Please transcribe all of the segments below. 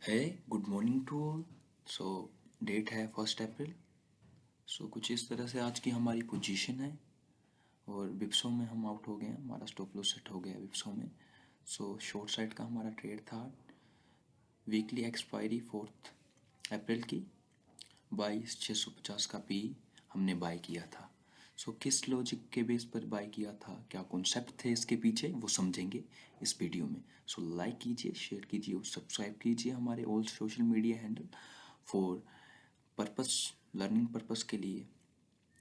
है good morning to all. So date है 1 अप्रैल। सो कुछ इस तरह से आज की हमारी पोजीशन है। और विप्सो में हम आउट हो गए हैं, हमारा स्टॉप लॉस सेट हो गया है विप्सो में। सो शॉर्ट साइड का हमारा ट्रेड था। वीकली एक्सपायरी 4 अप्रैल की 22,650 का पी हमने बाय किया था। सो किस लॉजिक के बेस पर बाय किया था, क्या कॉन्सेप्ट थे इसके पीछे, वो समझेंगे इस वीडियो में। सो लाइक कीजिए, शेयर कीजिए और सब्सक्राइब कीजिए हमारे all social media handle for purpose, learning purpose के लिए।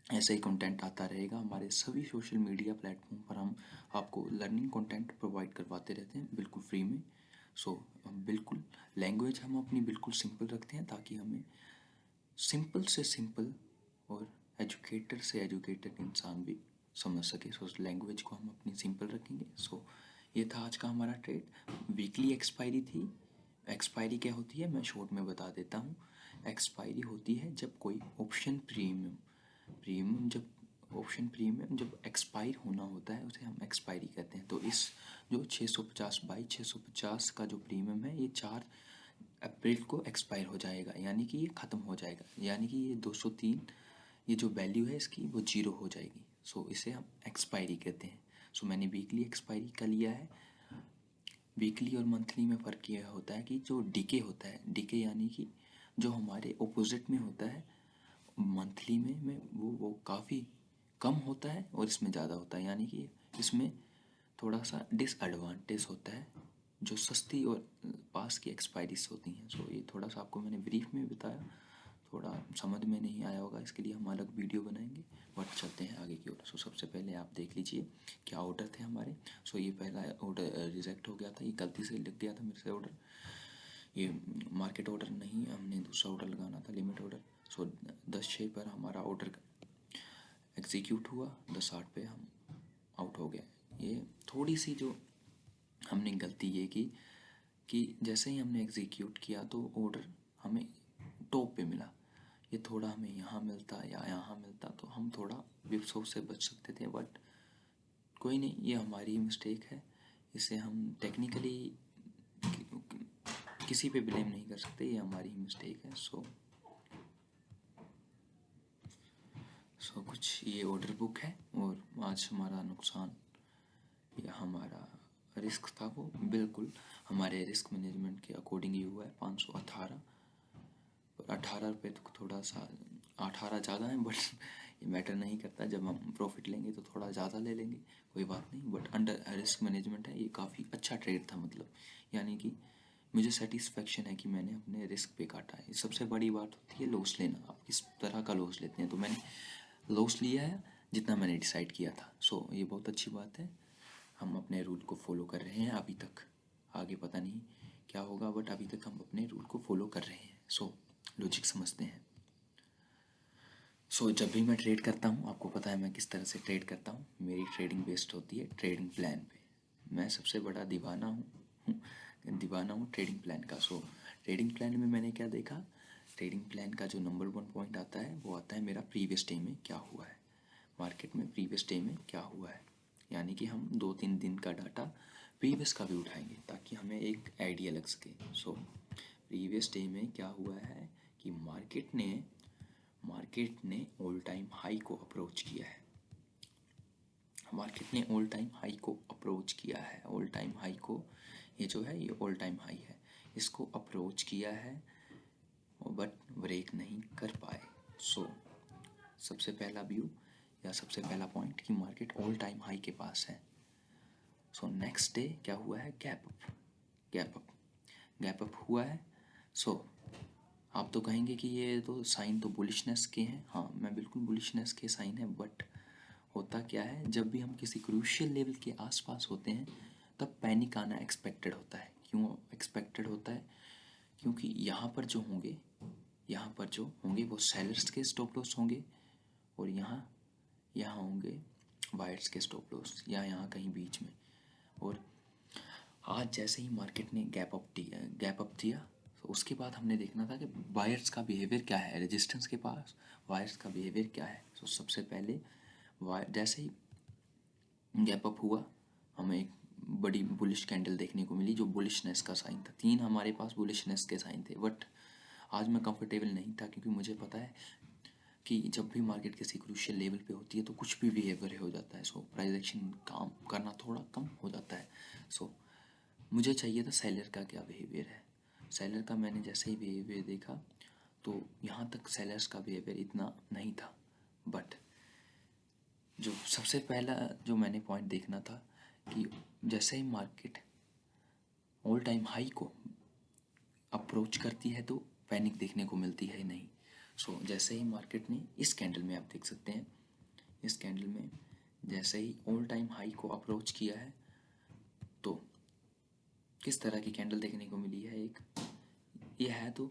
ऐसा ही कंटेंट आता रहेगा हमारे सभी सोशल मीडिया प्लेटफॉर्म पर। हम आपको लर्निंग कंटेंट प्रोवाइड करवाते रहते हैं बिल्कुल फ्री में। सो बिल्कुल लैंग्वेज हम अपनी बिल्कुल सिंपल रखते हैं ताकि हमें सिंपल से सिंपल और एजुकेटेड से एजुकेटेड इंसान भी समझ सके। सो लैंग्वेज को हम अपनी सिंपल रखेंगे। सो ये था आज का हमारा ट्रेड। वीकली एक्सपायरी थी। एक्सपायरी क्या होती है मैं शॉर्ट में बता देता हूँ। एक्सपायरी होती है जब कोई ऑप्शन प्रीमियम प्रीमियम जब ऑप्शन प्रीमियम जब एक्सपायर होना होता है उसे हम एक्सपायरी कहते हैं। तो इस जो 650 बाई 650 का जो प्रीमियम है ये 4 अप्रैल को एक्सपायर हो जाएगा, यानी कि ये ख़त्म हो जाएगा, यानी कि ये 203 ये जो वैल्यू है इसकी वो जीरो हो जाएगी। सो इसे हम एक्सपायरी कहते हैं। सो मैंने वीकली एक्सपायरी का लिया है। वीकली और मंथली में फ़र्क ये होता है कि जो डीके होता है, डीके यानी कि जो हमारे ऑपोजिट में होता है, मंथली में वो काफ़ी कम होता है और इसमें ज़्यादा होता है, यानी कि इसमें थोड़ा सा डिसएडवांटेज होता है जो सस्ती और पास की एक्सपायरीज होती हैं। सो ये थोड़ा सा आपको मैंने ब्रीफ में बताया, थोड़ा समझ में नहीं आया होगा, इसके लिए हम अलग वीडियो बनाएंगे। बट चलते हैं आगे की ओर। सो सबसे पहले आप देख लीजिए क्या ऑर्डर थे हमारे। सो ये पहला ऑर्डर रिजेक्ट हो गया था, ये गलती से लग गया था मेरे से ऑर्डर। ये मार्केट ऑर्डर नहीं, हमने दूसरा ऑर्डर लगाना था, लिमिट ऑर्डर। सो 10/6 पर हमारा ऑर्डर एग्जीक्यूट हुआ, 10/8 पे हम आउट हो गए। ये थोड़ी सी जो हमने गलती ये की कि जैसे ही हमने एग्जीक्यूट किया तो ऑर्डर हमें टॉप पे मिला। ये थोड़ा हमें यहाँ मिलता या यहाँ मिलता तो हम थोड़ा विप्सो से बच सकते थे, बट कोई नहीं, ये हमारी मिस्टेक है। इसे हम टेक्निकली किसी पे ब्लेम नहीं कर सकते, ये हमारी मिस्टेक है। सो कुछ ये ऑर्डर बुक है और आज हमारा नुकसान या हमारा रिस्क था वो बिल्कुल हमारे रिस्क मैनेजमेंट के अकॉर्डिंग ही हुआ है। 518 18 रुपये तो थोड़ा सा 18 ज़्यादा है, बट ये मैटर नहीं करता। जब हम प्रॉफिट लेंगे तो थोड़ा ज़्यादा ले लेंगे, कोई बात नहीं। बट अंडर रिस्क मैनेजमेंट है, ये काफ़ी अच्छा ट्रेड था, मतलब यानी कि मुझे सेटिस्फेक्शन है कि मैंने अपने रिस्क पे काटा है। सबसे बड़ी बात होती है लॉस लेना, आप किस तरह का लॉस लेते हैं। तो मैंने लॉस लिया है जितना मैंने डिसाइड किया था। सो ये बहुत अच्छी बात है, हम अपने रूल को फॉलो कर रहे हैं अभी तक। आगे पता नहीं क्या होगा, बट अभी तक हम अपने रूल को फॉलो कर रहे हैं। सो लॉजिक समझते हैं। सो जब भी मैं ट्रेड करता हूँ, आपको पता है मैं किस तरह से ट्रेड करता हूँ। मेरी ट्रेडिंग बेस्ड होती है ट्रेडिंग प्लान पे। मैं सबसे बड़ा दीवाना हूँ दीवाना हूँ ट्रेडिंग प्लान का। सो ट्रेडिंग प्लान में मैंने क्या देखा, ट्रेडिंग प्लान का जो नंबर 1 पॉइंट आता है वो आता है मेरा प्रीवियस डे में क्या हुआ है, मार्केट में प्रीवियस डे में क्या हुआ है। यानी कि हम 2-3 दिन का डाटा प्रीवियस का भी उठाएंगे ताकि हमें एक आइडिया लग सके। सो प्रीवियस डे में क्या हुआ है कि मार्केट ने ऑल टाइम हाई को अप्रोच किया है। मार्केट ने ऑल टाइम हाई को अप्रोच किया है। ऑल टाइम हाई को, ये जो है ये ऑल टाइम हाई है, इसको अप्रोच किया है बट ब्रेक नहीं कर पाए। सो सबसे पहला व्यू या सबसे पहला पॉइंट कि मार्केट ऑल टाइम हाई के पास है। सो नेक्स्ट डे क्या हुआ है, gap up, gap up, gap up हुआ है। सो आप तो कहेंगे कि ये तो साइन तो बुलिशनेस के हैं। हाँ, मैं बिल्कुल बुलिशनेस के साइन है, बट होता क्या है जब भी हम किसी क्रूशियल लेवल के आसपास होते हैं तब पैनिक आना एक्सपेक्टेड होता है। क्यों एक्सपेक्टेड होता है, क्योंकि यहाँ पर जो होंगे वो सेलर्स के स्टॉप लॉस होंगे और यहाँ यहाँ होंगे बायर्स के स्टॉप लॉस, या यहाँ कहीं बीच में। और आज जैसे ही मार्केट ने गैप अप दिया तो उसके बाद हमने देखना था कि बायर्स का बिहेवियर क्या है, रेजिस्टेंस के पास बायर्स का बिहेवियर क्या है। तो सबसे पहले जैसे ही गैप अप हुआ, हमें एक बड़ी बुलिश कैंडल देखने को मिली जो बुलिशनेस का साइन था। 3 हमारे पास बुलिशनेस के साइन थे, बट आज मैं कंफर्टेबल नहीं था क्योंकि मुझे पता है कि जब भी मार्केट किसी क्रूशियल लेवल पे होती है तो कुछ भी बिहेवियर हो जाता है। सो प्राइस एक्शन काम करना थोड़ा कम हो जाता है। सो मुझे चाहिए था सेलर का क्या बिहेवियर है। सेलर का मैंने जैसे ही बिहेवियर देखा तो यहाँ तक सेलर्स का बिहेवियर इतना नहीं था, बट जो सबसे पहला जो मैंने पॉइंट देखना था कि जैसे ही मार्केट ऑल टाइम हाई को अप्रोच करती है तो पैनिक देखने को मिलती है नहीं। सो जैसे ही मार्केट ने इस कैंडल में आप देख सकते हैं, इस कैंडल में जैसे ही ऑल टाइम हाई को अप्रोच किया है तो किस तरह की कैंडल देखने को मिली है। एक ये है तो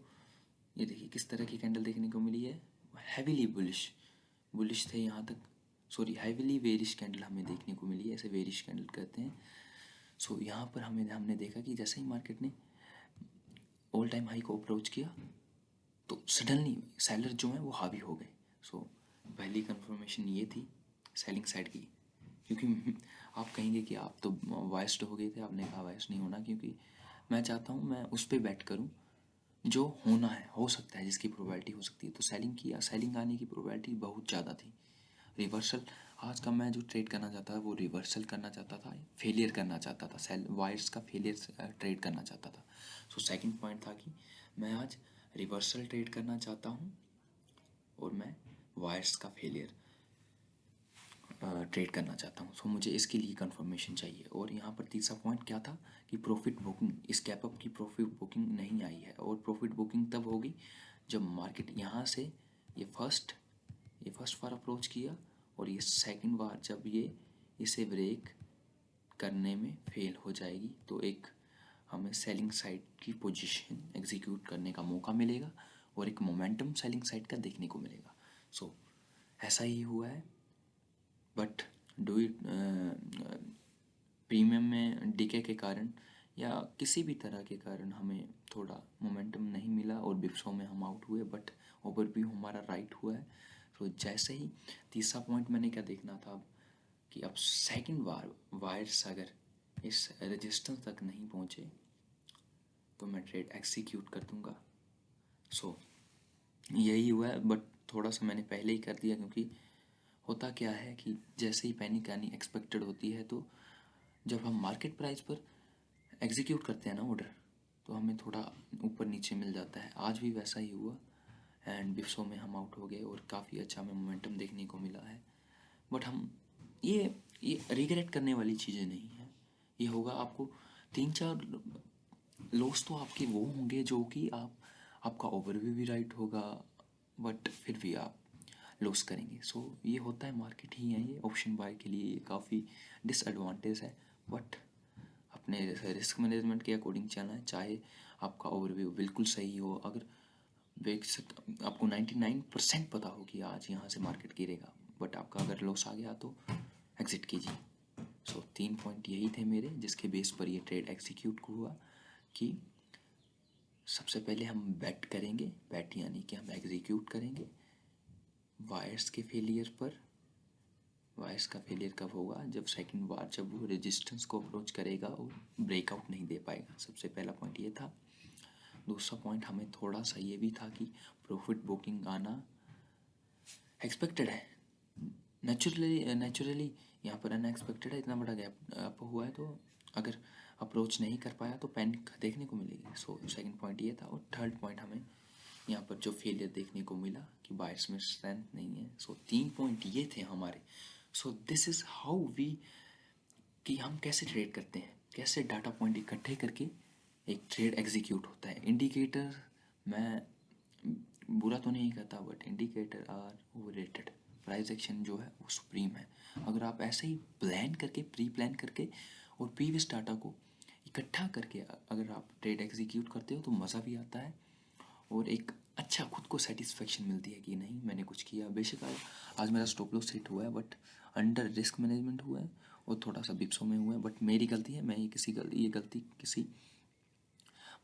ये देखिए किस तरह की कैंडल देखने को मिली है। हैवीली बुलिश थे यहाँ तक, सॉरी हैवीली वेरिश कैंडल हमें देखने को मिली है, ऐसे वेरिश कैंडल कहते हैं। सो यहाँ पर हमने देखा कि जैसे ही मार्केट ने ऑल टाइम हाई को अप्रोच किया तो सडनली सेलर जो है वो हावी हो गए। सो पहली कंफर्मेशन ये थी सेलिंग साइड की, क्योंकि आप कहेंगे कि आप तो वाइस्ड हो गए थे, आपने कहा वाइस्ड नहीं होना, क्योंकि मैं चाहता हूँ मैं उस पर बैट करूँ जो होना है, हो सकता है, जिसकी प्रोबेबिलिटी हो सकती है। तो सेलिंग किया, सेलिंग आने की प्रोबेबिलिटी बहुत ज़्यादा थी। रिवर्सल आज का मैं जो ट्रेड करना चाहता था वो रिवर्सल करना चाहता था, फेलियर करना चाहता था, सेल वायर्स का फेलियर ट्रेड करना चाहता था। सो सेकंड पॉइंट था कि मैं आज रिवर्सल ट्रेड करना चाहता हूँ और मैं वायर्स का फेलियर ट्रेड करना चाहता हूँ। सो मुझे इसके लिए कंफर्मेशन चाहिए। और यहाँ पर तीसरा पॉइंट क्या था कि प्रॉफिट बुकिंग, इस कैप अप की प्रॉफिट बुकिंग नहीं आई है। और प्रॉफिट बुकिंग तब होगी जब मार्केट यहाँ से ये फर्स्ट बार अप्रोच किया और ये सेकंड बार जब ये इसे ब्रेक करने में फेल हो जाएगी तो एक हमें सेलिंग साइड की पोजीशन एग्जीक्यूट करने का मौका मिलेगा और एक मोमेंटम सेलिंग साइड का देखने को मिलेगा। सो ऐसा ही हुआ है, बट डू इट प्रीमियम में डीके के कारण या किसी भी तरह के कारण हमें थोड़ा मोमेंटम नहीं मिला और बिप्सों में हम आउट हुए, बट ओवरव्यू हमारा राइट हुआ है। तो जैसे ही तीसरा पॉइंट मैंने क्या देखना था अब कि अब सेकंड बार वायर्स अगर इस रेजिस्टेंस तक नहीं पहुँचे तो मैं ट्रेड एक्सिक्यूट कर दूंगा। सो यही हुआ है, बट थोड़ा सा मैंने पहले ही कर दिया क्योंकि होता क्या है कि जैसे ही पैनिक आनी एक्सपेक्टेड होती है तो जब हम मार्केट प्राइस पर एग्जीक्यूट करते हैं ना ऑर्डर तो हमें थोड़ा ऊपर नीचे मिल जाता है। आज भी वैसा ही हुआ एंड बिप्सो में हम आउट हो गए और काफ़ी अच्छा हमें मोमेंटम देखने को मिला है। बट हम ये रिग्रेट करने वाली चीज़ें नहीं हैं। ये होगा आपको 3-4 लॉस तो आपके वो होंगे जो कि आपका ओवरव्यू भी राइट होगा, बट फिर भी आप लॉस करेंगे। सो ये होता है, मार्केट ही है ये। ऑप्शन बाय के लिए ये काफ़ी डिसएडवांटेज है, बट अपने रिस्क मैनेजमेंट के अकॉर्डिंग चलना है। चाहे आपका ओवरव्यू बिल्कुल सही हो, अगर आपको 99% पता हो कि आज यहाँ से मार्केट गिरेगा, बट आपका अगर लॉस आ गया तो एग्जिट कीजिए। सो 3 पॉइंट यही थे मेरे जिसके बेस पर ये ट्रेड एग्जीक्यूट हुआ कि सबसे पहले हम बैट करेंगे, बैट यानी कि हम एग्जीक्यूट करेंगे वायर्स के फेलियर पर। वायर्स का फेलियर कब होगा? जब सेकंड बार जब वो रेजिस्टेंस को अप्रोच करेगा और ब्रेकआउट नहीं दे पाएगा। सबसे पहला पॉइंट ये था। दूसरा पॉइंट हमें थोड़ा सा ये भी था कि प्रॉफिट बुकिंग आना एक्सपेक्टेड है, नेचुरली यहाँ पर अनएक्सपेक्टेड है। इतना बड़ा गैप अप हुआ है तो अगर अप्रोच नहीं कर पाया तो पैनिक देखने को मिलेगी। सो सेकंड पॉइंट ये था। और थर्ड पॉइंट हमें यहाँ पर जो फेलियर देखने को मिला कि बायर्स में स्ट्रेंथ नहीं है। सो 3 पॉइंट ये थे हमारे। So this is how we, कि हम कैसे ट्रेड करते हैं, कैसे डाटा पॉइंट इकट्ठे करके एक ट्रेड एग्जीक्यूट होता है। इंडिकेटर मैं बुरा तो नहीं कहता, but indicator are overrated. Price action जो है वो सुप्रीम है। अगर आप ऐसे ही प्लान करके, प्री प्लान करके और प्रीवियस डाटा को इकट्ठा करके अगर आप ट्रेड एग्जीक्यूट करते हो तो मज़ा भी आता है और एक अच्छा खुद को सेटिस्फेक्शन मिलती है कि नहीं मैंने कुछ किया। बेशक आज मेरा स्टॉप लॉस हिट हुआ है, बट अंडर रिस्क मैनेजमेंट हुआ है और थोड़ा सा बिप्सों में हुआ है, बट मेरी गलती है। मैं ये गलती किसी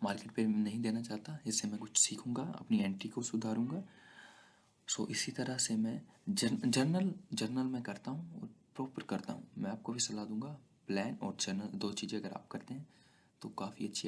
मार्केट पे नहीं देना चाहता। इससे मैं कुछ सीखूंगा, अपनी एंट्री को सुधारूंगा। सो इसी तरह से मैं जर्नल में करता हूँ और प्रॉपर करता हूँ। मैं आपको भी सलाह दूंगा प्लान और चैनल, दो चीज़ें अगर आप करते हैं तो काफ़ी अच्छी